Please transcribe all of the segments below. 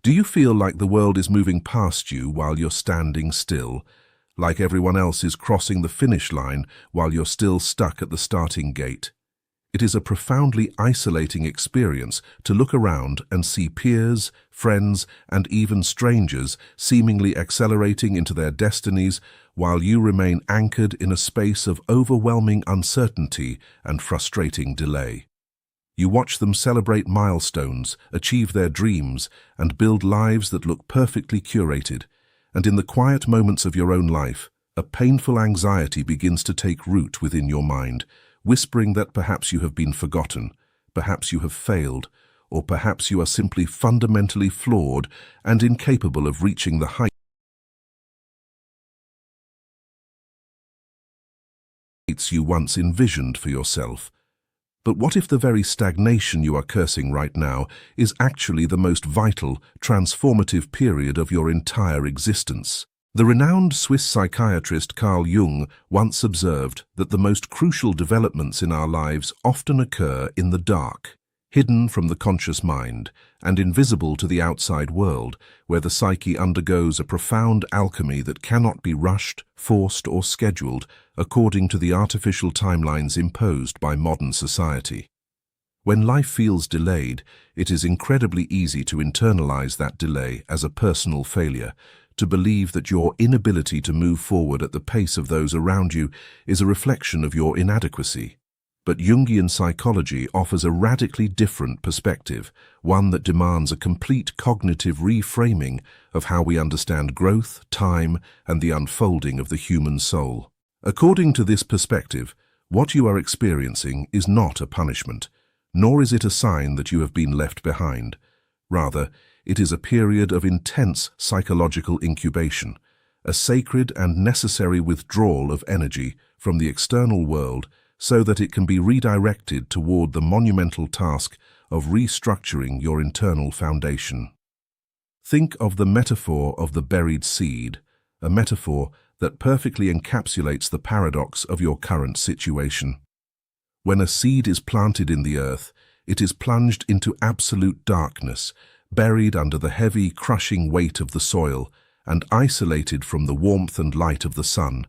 Do you feel like the world is moving past you while you're standing still, like everyone else is crossing the finish line while you're still stuck at the starting gate? It is a profoundly isolating experience to look around and see peers, friends, and even strangers seemingly accelerating into their destinies while you remain anchored in a space of overwhelming uncertainty and frustrating delay. You watch them celebrate milestones, achieve their dreams, and build lives that look perfectly curated, and in the quiet moments of your own life, a painful anxiety begins to take root within your mind, whispering that perhaps you have been forgotten, perhaps you have failed, or perhaps you are simply fundamentally flawed and incapable of reaching the heights you once envisioned for yourself. But what if the very stagnation you are cursing right now is actually the most vital, transformative period of your entire existence? The renowned Swiss psychiatrist Carl Jung once observed that the most crucial developments in our lives often occur in the dark, hidden from the conscious mind, and invisible to the outside world, where the psyche undergoes a profound alchemy that cannot be rushed, forced, or scheduled according to the artificial timelines imposed by modern society. When life feels delayed, it is incredibly easy to internalize that delay as a personal failure, to believe that your inability to move forward at the pace of those around you is a reflection of your inadequacy. But Jungian psychology offers a radically different perspective, one that demands a complete cognitive reframing of how we understand growth, time, and the unfolding of the human soul. According to this perspective, what you are experiencing is not a punishment, nor is it a sign that you have been left behind. Rather, it is a period of intense psychological incubation, a sacred and necessary withdrawal of energy from the external world so that it can be redirected toward the monumental task of restructuring your internal foundation. Think of the metaphor of the buried seed, a metaphor that perfectly encapsulates the paradox of your current situation. When a seed is planted in the earth, it is plunged into absolute darkness, buried under the heavy, crushing weight of the soil, and isolated from the warmth and light of the sun.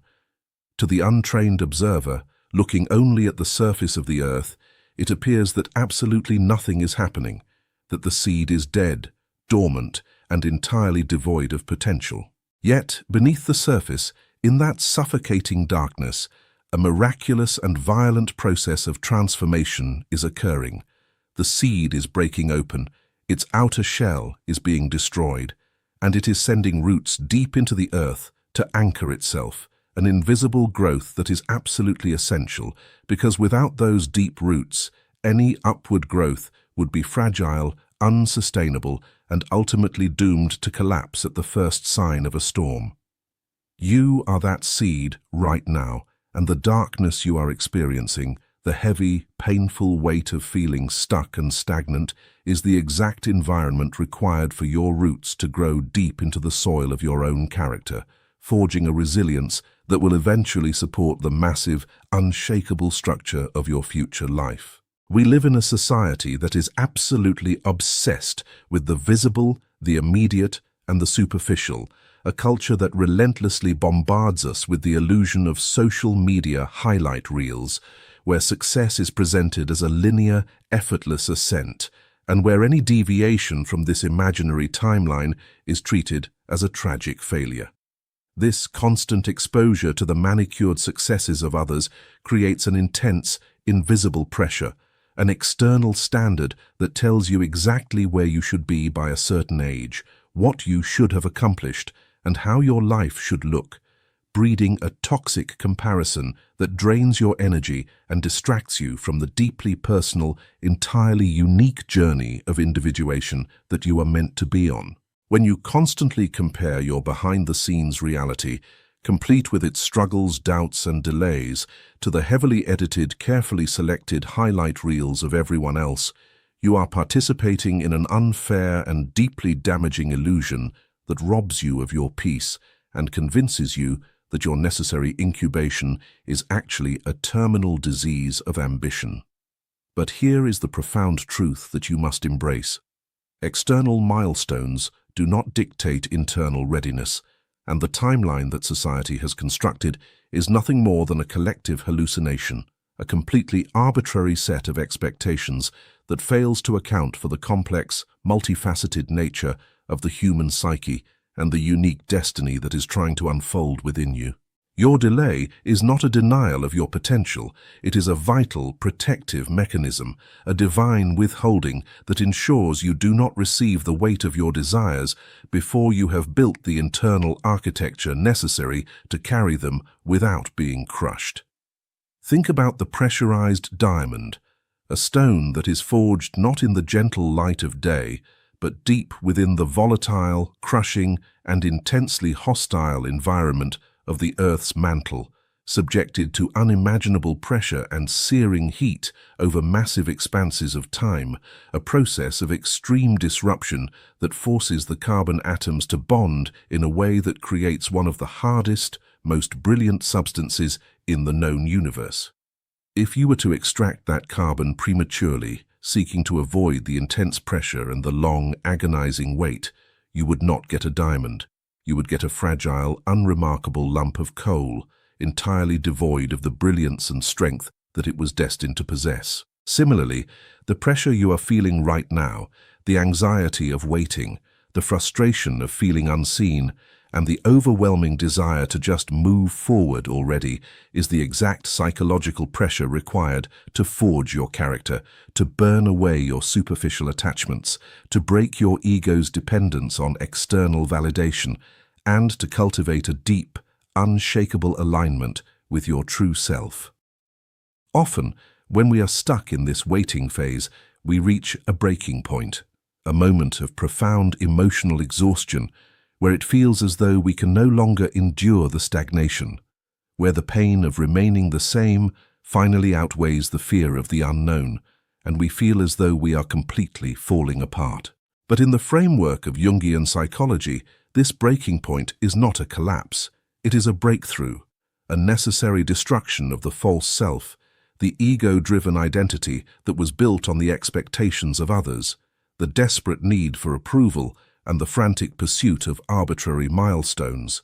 To the untrained observer, looking only at the surface of the earth, it appears that absolutely nothing is happening, that the seed is dead, dormant, and entirely devoid of potential. Yet, beneath the surface, in that suffocating darkness, a miraculous and violent process of transformation is occurring. The seed is breaking open, its outer shell is being destroyed, and it is sending roots deep into the earth to anchor itself, an invisible growth that is absolutely essential, because without those deep roots, any upward growth would be fragile, unsustainable, and ultimately doomed to collapse at the first sign of a storm. You are that seed right now, and the darkness you are experiencing, the heavy, painful weight of feeling stuck and stagnant, is the exact environment required for your roots to grow deep into the soil of your own character, forging a resilience that will eventually support the massive, unshakable structure of your future life. We live in a society that is absolutely obsessed with the visible, the immediate, and the superficial, a culture that relentlessly bombards us with the illusion of social media highlight reels, where success is presented as a linear, effortless ascent, and where any deviation from this imaginary timeline is treated as a tragic failure. This constant exposure to the manicured successes of others creates an intense, invisible pressure, an external standard that tells you exactly where you should be by a certain age, what you should have accomplished, and how your life should look, breeding a toxic comparison that drains your energy and distracts you from the deeply personal, entirely unique journey of individuation that you are meant to be on. When you constantly compare your behind-the-scenes reality, complete with its struggles, doubts, and delays, to the heavily edited, carefully selected highlight reels of everyone else, you are participating in an unfair and deeply damaging illusion that robs you of your peace and convinces you that your necessary incubation is actually a terminal disease of ambition. But here is the profound truth that you must embrace. External milestones do not dictate internal readiness, and the timeline that society has constructed is nothing more than a collective hallucination, a completely arbitrary set of expectations that fails to account for the complex, multifaceted nature of the human psyche and the unique destiny that is trying to unfold within you. Your delay is not a denial of your potential. It is a vital, protective mechanism, a divine withholding that ensures you do not receive the weight of your desires before you have built the internal architecture necessary to carry them without being crushed. Think about the pressurized diamond, a stone that is forged not in the gentle light of day, but deep within the volatile, crushing, and intensely hostile environment of the Earth's mantle, subjected to unimaginable pressure and searing heat over massive expanses of time, a process of extreme disruption that forces the carbon atoms to bond in a way that creates one of the hardest, most brilliant substances in the known universe. If you were to extract that carbon prematurely, seeking to avoid the intense pressure and the long, agonizing wait, you would not get a diamond. You would get a fragile, unremarkable lump of coal, entirely devoid of the brilliance and strength that it was destined to possess. Similarly, the pressure you are feeling right now, the anxiety of waiting, the frustration of feeling unseen, and the overwhelming desire to just move forward already is the exact psychological pressure required to forge your character, to burn away your superficial attachments, to break your ego's dependence on external validation, and to cultivate a deep, unshakable alignment with your true self. Often, when we are stuck in this waiting phase, we reach a breaking point, a moment of profound emotional exhaustion, where it feels as though we can no longer endure the stagnation, where the pain of remaining the same finally outweighs the fear of the unknown, and we feel as though we are completely falling apart. But in the framework of Jungian psychology, this breaking point is not a collapse. It is a breakthrough, a necessary destruction of the false self, the ego-driven identity that was built on the expectations of others, the desperate need for approval, and the frantic pursuit of arbitrary milestones.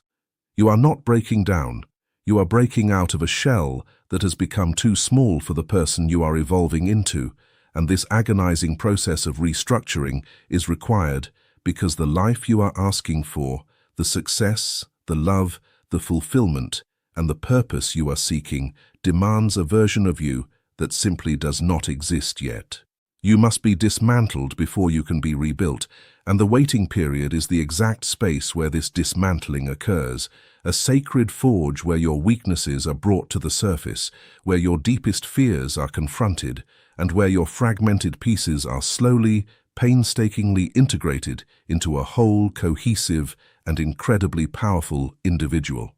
You are not breaking down. You are breaking out of a shell that has become too small for the person you are evolving into, and this agonizing process of restructuring is required because the life you are asking for, the success, the love, the fulfillment, and the purpose you are seeking demands a version of you that simply does not exist yet. You must be dismantled before you can be rebuilt, and the waiting period is the exact space where this dismantling occurs, a sacred forge where your weaknesses are brought to the surface, where your deepest fears are confronted, and where your fragmented pieces are slowly, painstakingly integrated into a whole, cohesive, and incredibly powerful individual.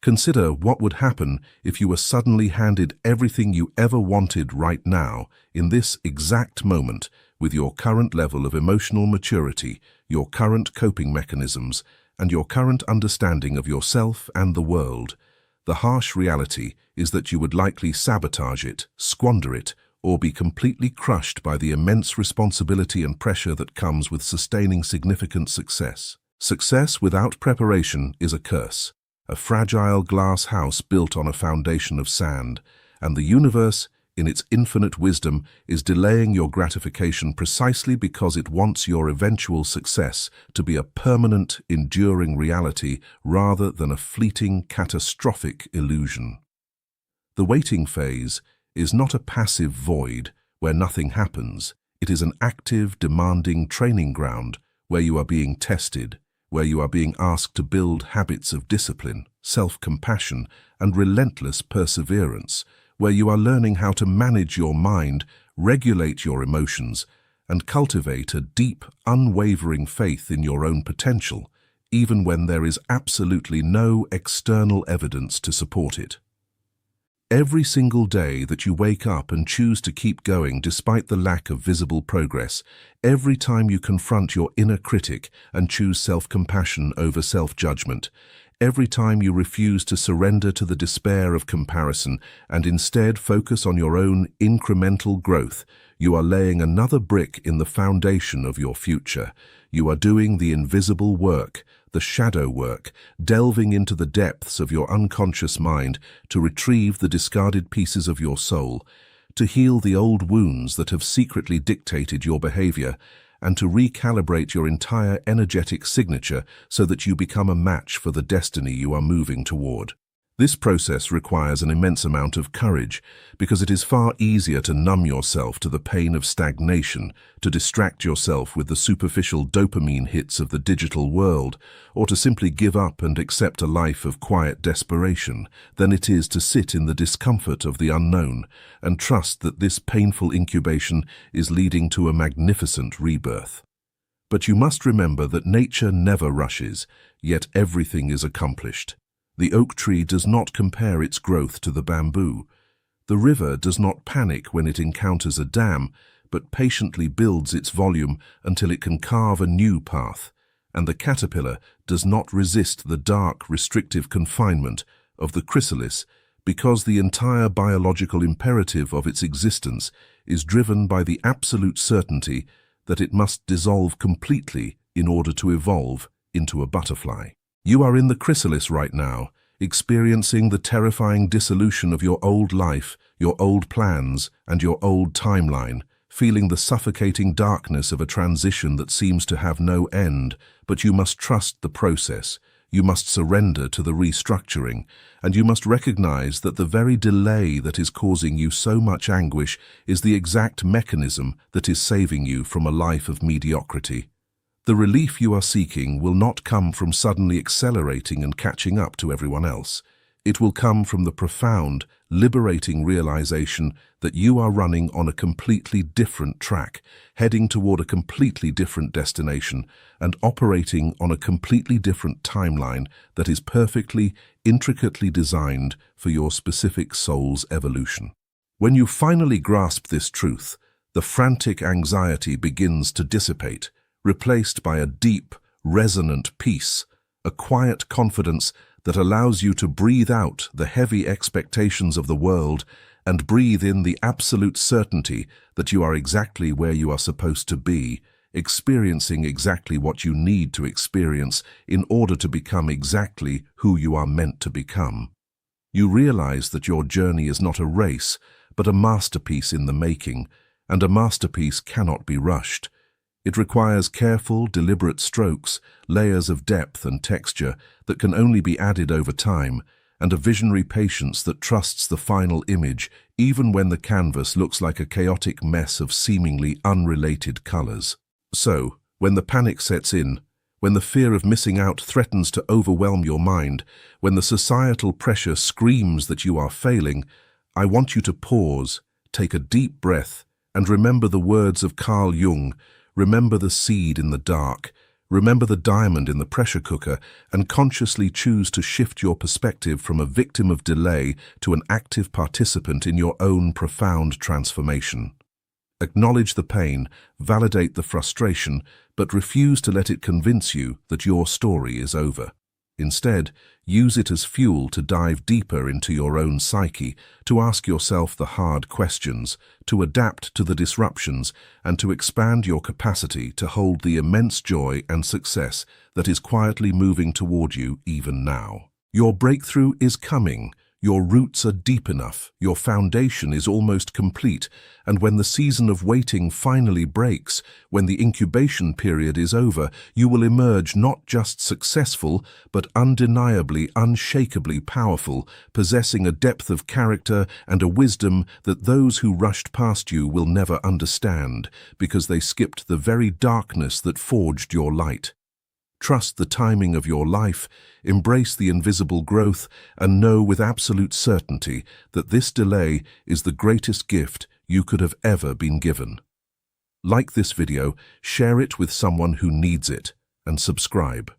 Consider what would happen if you were suddenly handed everything you ever wanted right now, in this exact moment, with your current level of emotional maturity, your current coping mechanisms, and your current understanding of yourself and the world. The harsh reality is that you would likely sabotage it, squander it, or be completely crushed by the immense responsibility and pressure that comes with sustaining significant success. Success without preparation is a curse, a fragile glass house built on a foundation of sand, and the universe, in its infinite wisdom, is delaying your gratification precisely because it wants your eventual success to be a permanent, enduring reality rather than a fleeting, catastrophic illusion. The waiting phase is not a passive void where nothing happens. It is an active, demanding training ground where you are being tested, where you are being asked to build habits of discipline, self-compassion, and relentless perseverance, where you are learning how to manage your mind, regulate your emotions, and cultivate a deep, unwavering faith in your own potential, even when there is absolutely no external evidence to support it. Every single day that you wake up and choose to keep going despite the lack of visible progress, every time you confront your inner critic and choose self-compassion over self-judgment, Every time you refuse to surrender to the despair of comparison and instead focus on your own incremental growth, you are laying another brick in the foundation of your future. You are doing the invisible work, the shadow work, delving into the depths of your unconscious mind to retrieve the discarded pieces of your soul, to heal the old wounds that have secretly dictated your behavior, and to recalibrate your entire energetic signature so that you become a match for the destiny you are moving toward. This process requires an immense amount of courage because it is far easier to numb yourself to the pain of stagnation, to distract yourself with the superficial dopamine hits of the digital world, or to simply give up and accept a life of quiet desperation, than it is to sit in the discomfort of the unknown and trust that this painful incubation is leading to a magnificent rebirth. But you must remember that nature never rushes, yet everything is accomplished. The oak tree does not compare its growth to the bamboo. The river does not panic when it encounters a dam, but patiently builds its volume until it can carve a new path. And the caterpillar does not resist the dark, restrictive confinement of the chrysalis because the entire biological imperative of its existence is driven by the absolute certainty that it must dissolve completely in order to evolve into a butterfly. You are in the chrysalis right now, experiencing the terrifying dissolution of your old life, your old plans, and your old timeline, feeling the suffocating darkness of a transition that seems to have no end, but you must trust the process. You must surrender to the restructuring, and you must recognize that the very delay that is causing you so much anguish is the exact mechanism that is saving you from a life of mediocrity. The relief you are seeking will not come from suddenly accelerating and catching up to everyone else. It will come from the profound, liberating realization that you are running on a completely different track, heading toward a completely different destination, and operating on a completely different timeline that is perfectly, intricately designed for your specific soul's evolution. When you finally grasp this truth, the frantic anxiety begins to dissipate, replaced by a deep, resonant peace, a quiet confidence that allows you to breathe out the heavy expectations of the world and breathe in the absolute certainty that you are exactly where you are supposed to be, experiencing exactly what you need to experience in order to become exactly who you are meant to become. You realize that your journey is not a race, but a masterpiece in the making, and a masterpiece cannot be rushed. It requires careful, deliberate strokes, layers of depth and texture that can only be added over time, and a visionary patience that trusts the final image even when the canvas looks like a chaotic mess of seemingly unrelated colors. So, when the panic sets in, when the fear of missing out threatens to overwhelm your mind, when the societal pressure screams that you are failing, I want you to pause, take a deep breath, and remember the words of Carl Jung. Remember the seed in the dark, remember the diamond in the pressure cooker, and consciously choose to shift your perspective from a victim of delay to an active participant in your own profound transformation. Acknowledge the pain, validate the frustration, but refuse to let it convince you that your story is over. Instead, use it as fuel to dive deeper into your own psyche, to ask yourself the hard questions, to adapt to the disruptions, and to expand your capacity to hold the immense joy and success that is quietly moving toward you even now. Your breakthrough is coming. Your roots are deep enough, your foundation is almost complete, and when the season of waiting finally breaks, when the incubation period is over, you will emerge not just successful, but undeniably, unshakably powerful, possessing a depth of character and a wisdom that those who rushed past you will never understand, because they skipped the very darkness that forged your light. Trust the timing of your life, embrace the invisible growth, and know with absolute certainty that this delay is the greatest gift you could have ever been given. Like this video, share it with someone who needs it, and subscribe.